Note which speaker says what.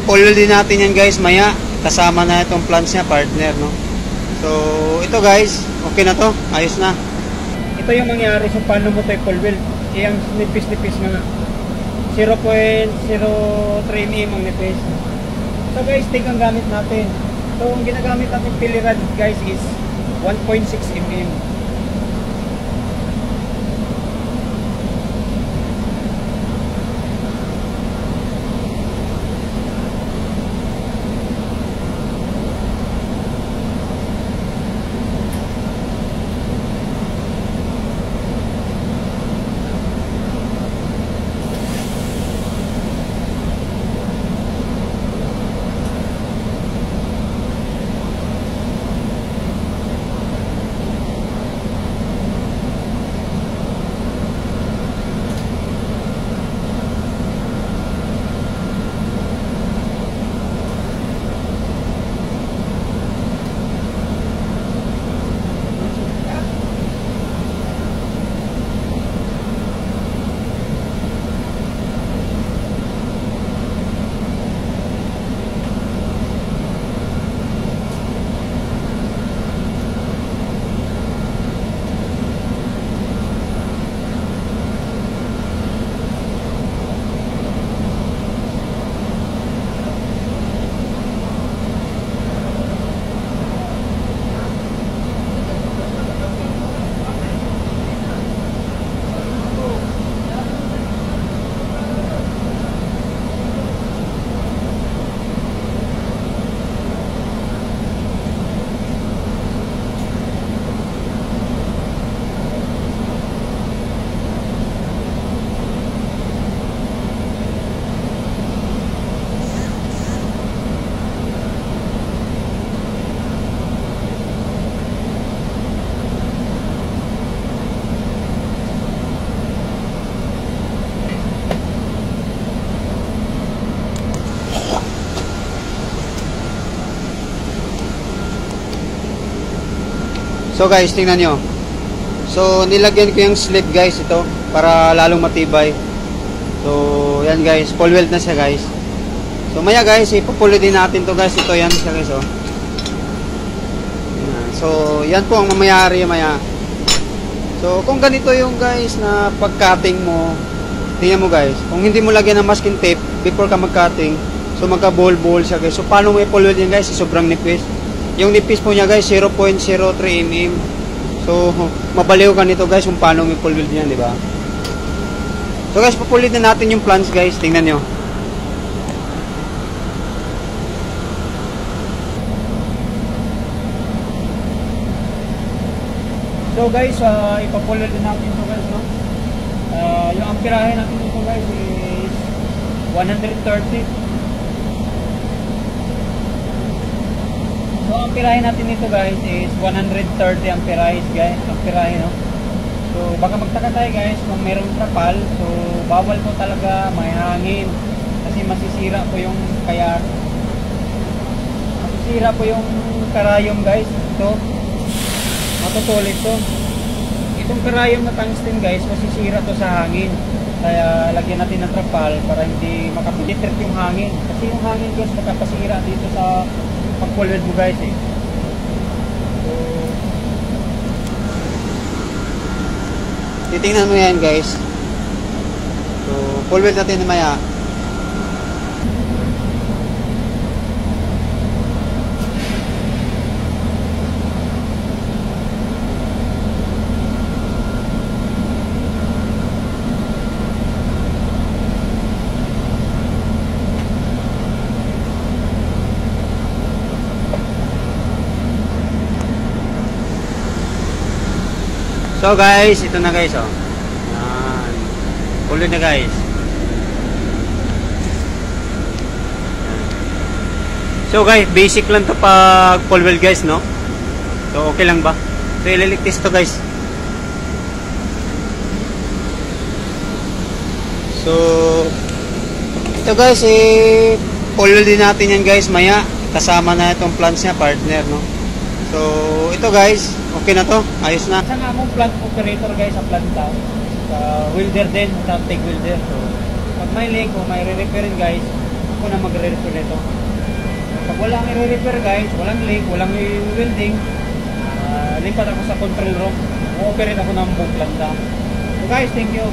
Speaker 1: Full din natin yan guys maya. Kasama na itong plants niya, partner, no? So, ito guys, okay na to. Ayos na.
Speaker 2: Ito yung mangyari so paano mo tayo full weld. Yung nipis-nipis na 0.03 mm ang nipis. So guys, take ang gamit natin. So, ang ginagamit natin pilirad guys is 1.6 mm.
Speaker 1: So guys, tingnan nyo. So nilagyan ko yung slip guys ito para lalong matibay. So yan guys, full weld na siya guys. So maya guys, ipupulo din natin to guys. Ito yan siya guys, oh. So yan po ang mamayari maya. So kung ganito yung guys na pag-cutting mo, tingnan mo guys, kung hindi mo lagyan ng masking tape before ka mag-cutting, so magka-ball siya guys. So paano mo i-full weld yan guys? Sobrang nipis. Yung nipis po niya guys 0.03 mm. So mabaliw ka nito guys kung paano may full weld niyan, di ba? So guys, pupulit na natin yung plants guys. Tingnan niyo.
Speaker 2: So guys, ipapulit din natin ito guys, no? Yung amperahe natin ito guys is 130. So, ang amperahe natin nito guys is 130 amperahe guys, amperahe, no? So, baka magtaka tayo guys kung mayroong trapal. So, bawal po talaga may hangin kasi masisira po yung masisira po yung karayom guys. Ito, matutulid to. Itong karayom na tungsten guys, masisira to sa hangin. Kaya lagyan natin ng trapal para hindi makapenetrate yung hangin. Kasi yung hangin guys, makapasira dito sa pag-full weld mo guys eh. So,
Speaker 1: titingnan mo yan guys. So full weld natin maya. So guys, ito na guys, oh. Yan. Full na guys. So guys, basic lang to pag full weld guys, no? So okay lang ba? So ililigtis to guys. So ito guys, full weld din natin yan guys maya. Kasama na itong plants niya, partner, no? So ito guys, okay na to, ayos na.
Speaker 2: Isa nga mong plant operator guys sa planta. Welder din, sa TIG welder. So, pag may leak o may re-repairin guys, ako na magre-repair nito. Pag walang i-repair guys, walang leak, walang welding, lipat ako sa control room. O-operate ako ng buklanda. So guys, thank you.